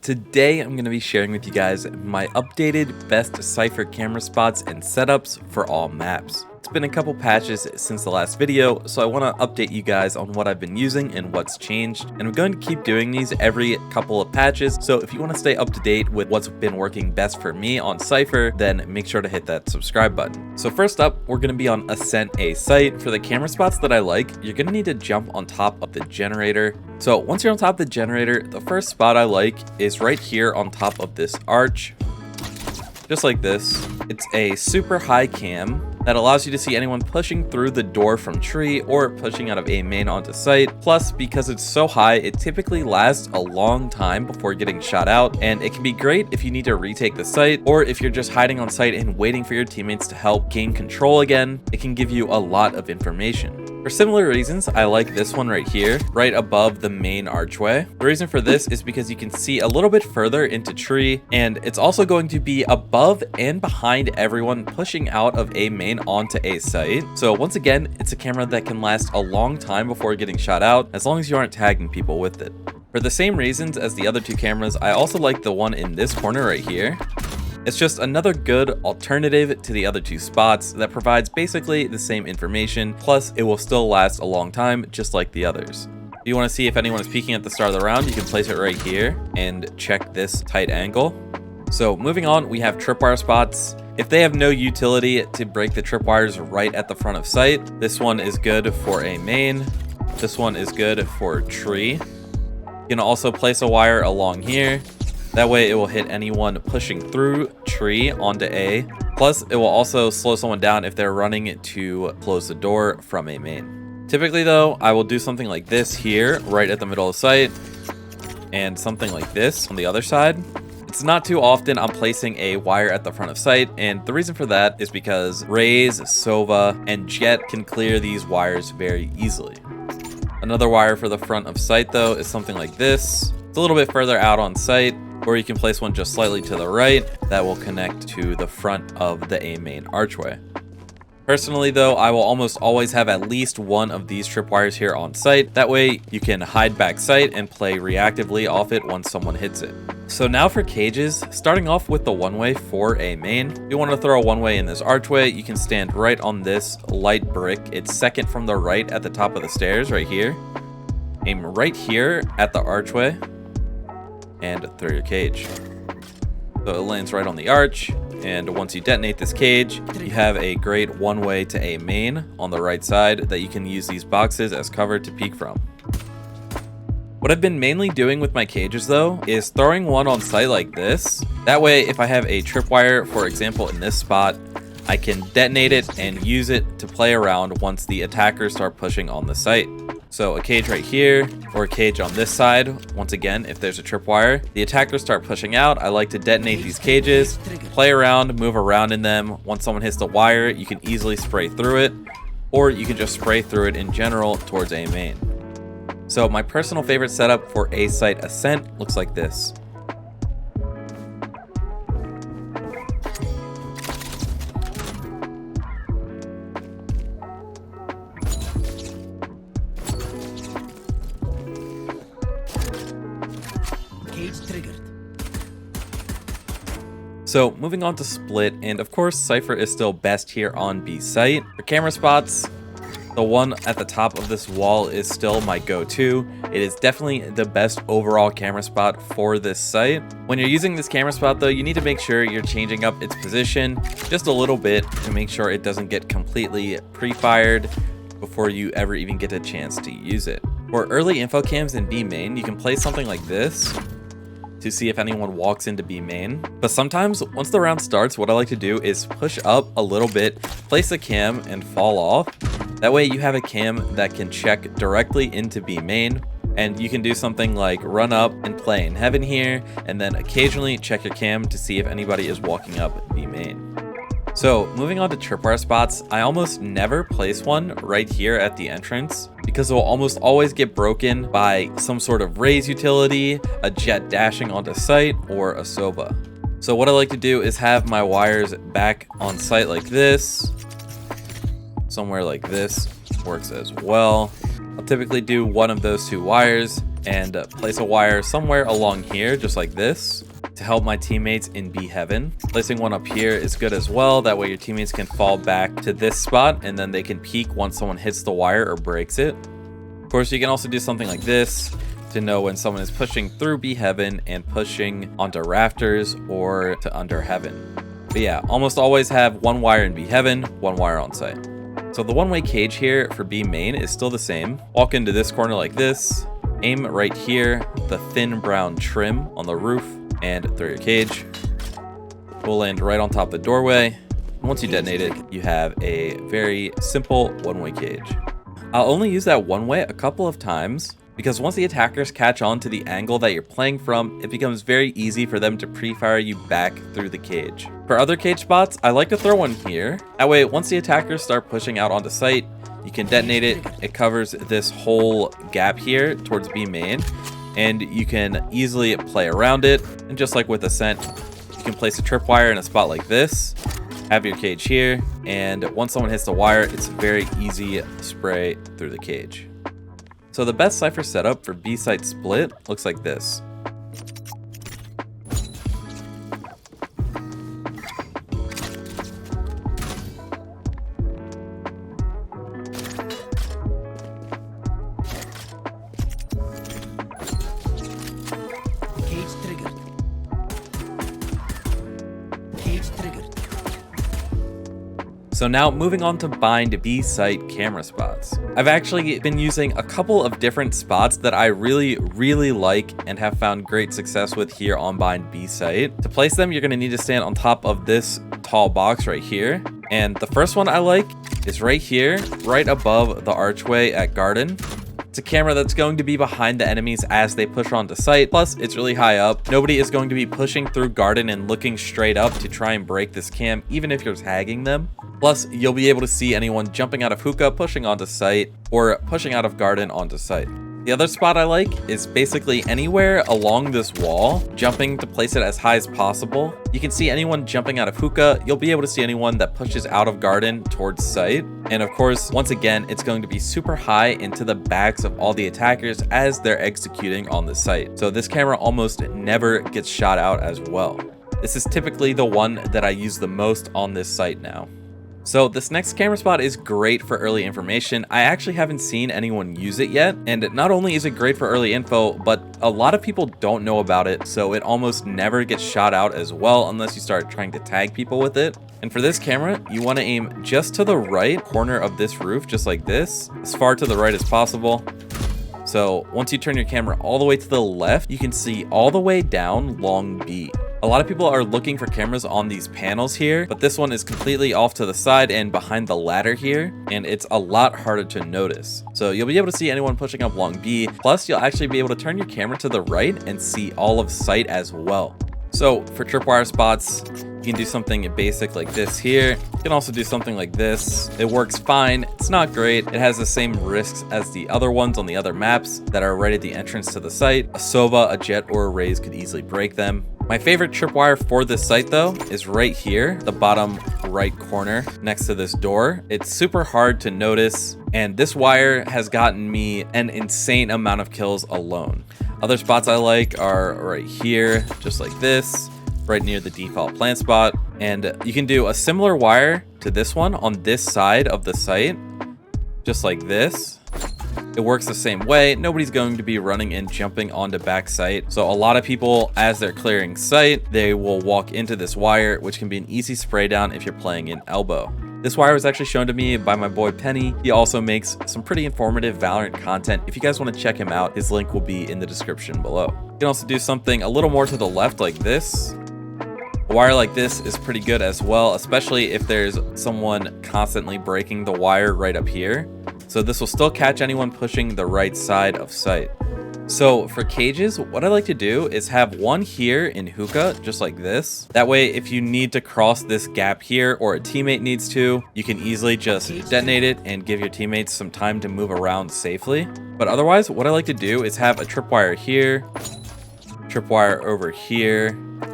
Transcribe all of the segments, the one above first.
Today I'm going to be sharing with you guys my updated best Cypher camera spots and setups for all maps. It's been a couple patches since the last video, so I want to update you guys on what I've been using and what's changed, and I'm going to keep doing these every couple of patches, so if you want to stay up to date with what's been working best for me on Cypher, then make sure to hit that subscribe button. So first up, we're going to be on Ascent a site. For the camera spots that I like, you're going to need to jump on top of the generator. So once you're on top of the generator, the first spot I like is right here on top of this arch. Just like this. It's a super high cam that allows you to see anyone pushing through the door from tree or pushing out of a main onto site. Plus, because it's so high, it typically lasts a long time before getting shot out, and it can be great if you need to retake the site, or if you're just hiding on site and waiting for your teammates to help gain control again. It can give you a lot of information. For similar reasons, I like this one right here, right above the main archway. The reason for this is because you can see a little bit further into tree, and it's also going to be above and behind everyone pushing out of a main onto a site. So once again, it's a camera that can last a long time before getting shot out, as long as you aren't tagging people with it. For the same reasons as the other two cameras, I also like the one in this corner right here. It's just another good alternative to the other two spots that provides basically the same information, plus it will still last a long time just like the others. If you want to see if anyone is peeking at the start of the round, you can place it right here and check this tight angle. So moving on, we have tripwire spots. If they have no utility to break the tripwires right at the front of site, this one is good for a main. This one is good for tree. You can also place a wire along here. That way it will hit anyone pushing through tree onto A. Plus, it will also slow someone down if they're running to close the door from a main. Typically though, I will do something like this here, right at the middle of the site, and something like this on the other side. It's not too often I'm placing a wire at the front of site, and the reason for that is because Raze, Sova, and Jet can clear these wires very easily. Another wire for the front of site though is something like this. It's a little bit further out on site, or you can place one just slightly to the right that will connect to the front of the A main archway. Personally though, I will almost always have at least one of these tripwires here on site. That way you can hide back sight and play reactively off it once someone hits it. So now for cages, starting off with the one-way for a main. If you want to throw a one-way in this archway, you can stand right on this light brick. It's second from the right at the top of the stairs right here. Aim right here at the archway and throw your cage. So it lands right on the arch, and once you detonate this cage, you have a great one-way to a main on the right side that you can use these boxes as cover to peek from. What I've been mainly doing with my cages though is throwing one on site like this. That way if I have a tripwire, for example in this spot, I can detonate it and use it to play around once the attackers start pushing on the site. So a cage right here, or a cage on this side. Once again, if there's a tripwire, the attackers start pushing out. I like to detonate these cages, play around, move around in them. Once someone hits the wire, you can easily spray through it, or you can just spray through it in general towards a main. So my personal favorite setup for a site Ascent looks like this. So moving on to split, and of course Cypher is still best here on B site. For camera spots, the one at the top of this wall is still my go-to. It is definitely the best overall camera spot for this site. When you're using this camera spot though, you need to make sure you're changing up its position just a little bit to make sure it doesn't get completely pre-fired before you ever even get a chance to use it. For early info cams in B main, you can place something like this to see if anyone walks into B main. But sometimes once the round starts, what I like to do is push up a little bit, place a cam and fall off. That way you have a cam that can check directly into B main, and you can do something like run up and play in heaven here, and then occasionally check your cam to see if anybody is walking up B main. So moving on to tripwire spots, I almost never place one right here at the entrance because it will almost always get broken by some sort of Raze utility, a Jet dashing onto site, or a Sova. So what I like to do is have my wires back on site like this. Somewhere like this works as well. I'll typically do one of those two wires and place a wire somewhere along here, just like this, to help my teammates in B heaven. Placing one up here is good as well. That way your teammates can fall back to this spot and then they can peek once someone hits the wire or breaks it. Of course, you can also do something like this to know when someone is pushing through B heaven and pushing onto rafters or to under heaven. But yeah, almost always have one wire in B heaven, one wire on site. So the one-way cage here for B main is still the same. Walk into this corner like this, aim right here, the thin brown trim on the roof, and throw your cage. Will land right on top of the doorway. Once you detonate it, you have a very simple one-way cage. I'll only use that one way a couple of times, because once the attackers catch on to the angle that you're playing from, it becomes very easy for them to pre-fire you back through the cage. For other cage spots, I like to throw one here. That way, once the attackers start pushing out onto site, you can detonate it. It covers this whole gap here towards B main, and you can easily play around it. And just like with Ascent, you can place a tripwire in a spot like this, have your cage here, and once someone hits the wire, it's very easy spray through the cage. So the best Cypher setup for B site split looks like this. Cage triggered. Cage triggered. So now moving on to bind B site camera spots. I've actually been using a couple of different spots that I really like and have found great success with here on bind B site. To place them, you're going to need to stand on top of this tall box right here. And the first one I like is right here, right above the archway at garden. It's a camera that's going to be behind the enemies as they push onto site. Plus, it's really high up. Nobody is going to be pushing through garden and looking straight up to try and break this cam, even if you're tagging them. Plus, you'll be able to see anyone jumping out of hookah, pushing onto site, or pushing out of garden onto site. The other spot I like is basically anywhere along this wall, jumping to place it as high as possible. You can see anyone jumping out of hookah. You'll be able to see anyone that pushes out of garden towards site. And of course, once again, it's going to be super high into the backs of all the attackers as they're executing on the site. So this camera almost never gets shot out as well. This is typically the one that I use the most on this site now. So this next camera spot is great for early information. I actually haven't seen anyone use it yet, and not only is it great for early info, but a lot of people don't know about it, so it almost never gets shot out as well unless you start trying to tag people with it. And for this camera, you want to aim just to the right corner of this roof, just like this, as far to the right as possible. So once you turn your camera all the way to the left, you can see all the way down long B. A lot of people are looking for cameras on these panels here, but this one is completely off to the side and behind the ladder here, and it's a lot harder to notice. So you'll be able to see anyone pushing up long B, plus you'll actually be able to turn your camera to the right and see all of sight as well. So for tripwire spots, you can do something basic like this here. You can also do something like this. It works fine. It's not great. It has the same risks as the other ones on the other maps that are right at the entrance to the site. A Sova, a Jet, or a Raze could easily break them. My favorite tripwire for this site though is right here, the bottom right corner next to this door. It's super hard to notice, and this wire has gotten me an insane amount of kills alone. Other spots I like are right here, just like this, right near the default plant spot. And you can do a similar wire to this one on this side of the site, just like this. It works the same way. Nobody's going to be running and jumping onto back site. So a lot of people, as they're clearing site, they will walk into this wire, which can be an easy spray down if you're playing in elbow. This wire was actually shown to me by my boy Penny. He also makes some pretty informative Valorant content. If you guys want to check him out, his link will be in the description below. You can also do something a little more to the left like this. A wire like this is pretty good as well, especially if there's someone constantly breaking the wire right up here. So this will still catch anyone pushing the right side of site. So for cages, what I like to do is have one here in hookah, just like this. That way, if you need to cross this gap here or a teammate needs to, you can easily just detonate it and give your teammates some time to move around safely. But otherwise, what I like to do is have a tripwire here, tripwire over here,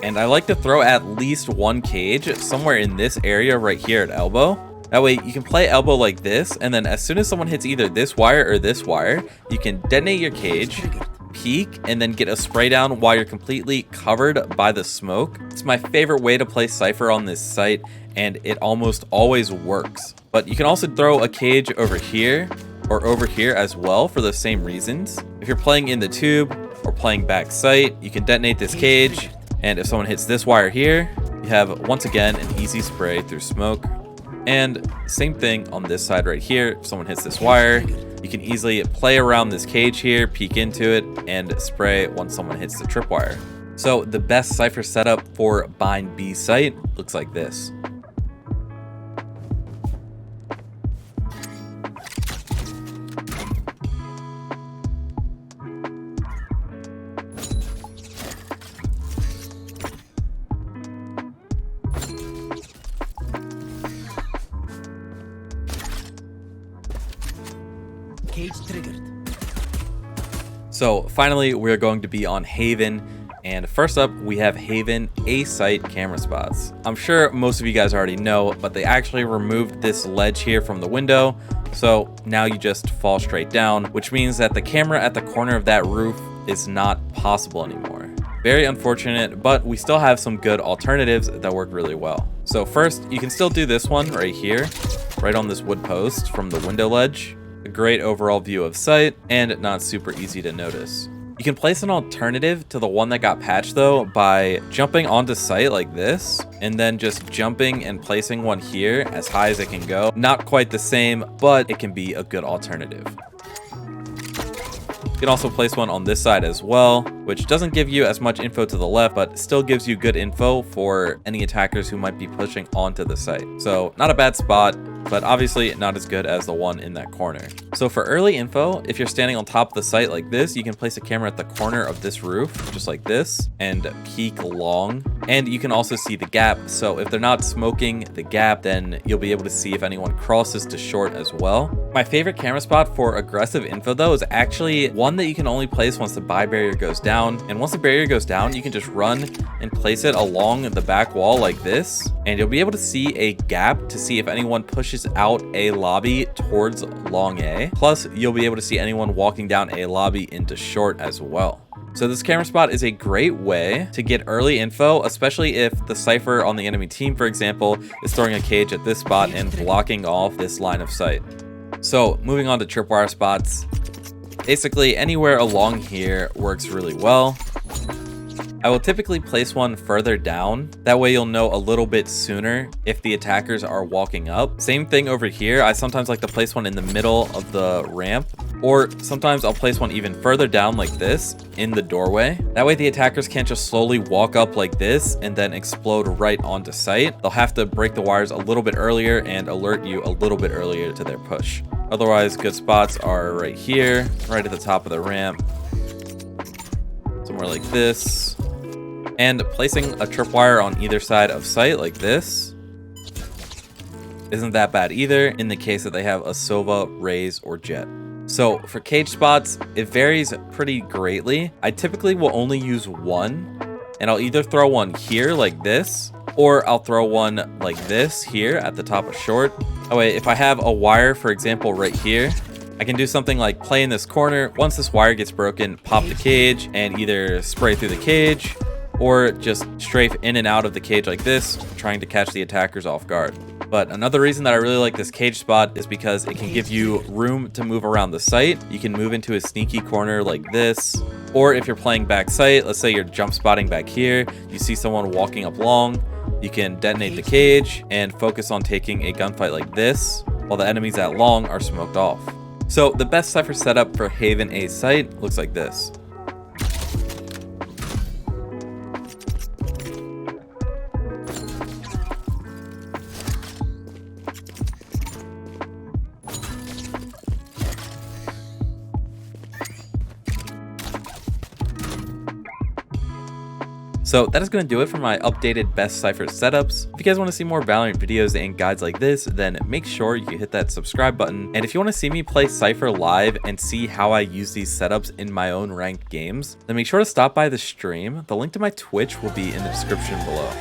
and I like to throw at least one cage somewhere in this area right here at elbow. That way you can play elbow like this, and then as soon as someone hits either this wire or this wire, you can detonate your cage, peek and then get a spray down while you're completely covered by the smoke. It's my favorite way to play Cypher on this site, and it almost always works. But you can also throw a cage over here or over here as well for the same reasons. If you're playing in the tube or playing back sight, you can detonate this cage, and if someone hits this wire here, you have once again an easy spray through smoke. And same thing on this side right here. If someone hits this wire, you can easily play around this cage here, peek into it, and spray once someone hits the tripwire. So the best Cypher setup for bind B site looks like this. Cage triggered. So finally, we're going to be on Haven. And first up, we have Haven A-site camera spots. I'm sure most of you guys already know, but they actually removed this ledge here from the window. So now you just fall straight down, which means that the camera at the corner of that roof is not possible anymore. Very unfortunate, but we still have some good alternatives that work really well. So first, you can still do this one right here, right on this wood post from the window ledge. A great overall view of sight and not super easy to notice. You can place an alternative to the one that got patched though by jumping onto site like this and then just jumping and placing one here as high as it can go. Not quite the same, but it can be a good alternative. You can also place one on this side as well, which doesn't give you as much info to the left, but still gives you good info for any attackers who might be pushing onto the site. So not a bad spot, but obviously not as good as the one in that corner. So for early info, if you're standing on top of the site like this, you can place a camera at the corner of this roof, just like this, and peek long. And you can also see the gap. So if they're not smoking the gap, then you'll be able to see if anyone crosses to short as well. My favorite camera spot for aggressive info though is actually one that you can only place once the buy barrier goes down. And once the barrier goes down, you can just run and place it along the back wall like this. And you'll be able to see a gap to see if anyone pushes out A lobby towards long A. Plus, you'll be able to see anyone walking down A lobby into short as well. So this camera spot is a great way to get early info, especially if the Cypher on the enemy team, for example, is throwing a cage at this spot and blocking off this line of sight. So moving on to tripwire spots. Basically anywhere along here works really well. I will typically place one further down. That way you'll know a little bit sooner if the attackers are walking up. Same thing over here. I sometimes like to place one in the middle of the ramp, or sometimes I'll place one even further down like this in the doorway. That way the attackers can't just slowly walk up like this and then explode right onto site. They'll have to break the wires a little bit earlier and alert you a little bit earlier to their push. Otherwise, good spots are right here, right at the top of the ramp, somewhere like this. And placing a tripwire on either side of site like this isn't that bad either in the case that they have a Sova, Raze, or Jet. So for cage spots, it varies pretty greatly. I typically will only use one, and I'll either throw one here like this, or I'll throw one like this here at the top of short. Oh wait, if I have a wire, for example, right here, I can do something like play in this corner. Once this wire gets broken, pop the cage and either spray through the cage or just strafe in and out of the cage like this, trying to catch the attackers off guard. But another reason that I really like this cage spot is because it can give you room to move around the site. You can move into a sneaky corner like this, or if you're playing back site, let's say you're jump spotting back here, you see someone walking up long, you can detonate the cage and focus on taking a gunfight like this, while the enemies at long are smoked off. So the best Cypher setup for Haven A site looks like this. So that is going to do it for my updated best Cypher setups. If you guys want to see more VALORANT videos and guides like this, then make sure you hit that subscribe button. And if you want to see me play Cypher live and see how I use these setups in my own ranked games, then make sure to stop by the stream. The link to my Twitch will be in the description below.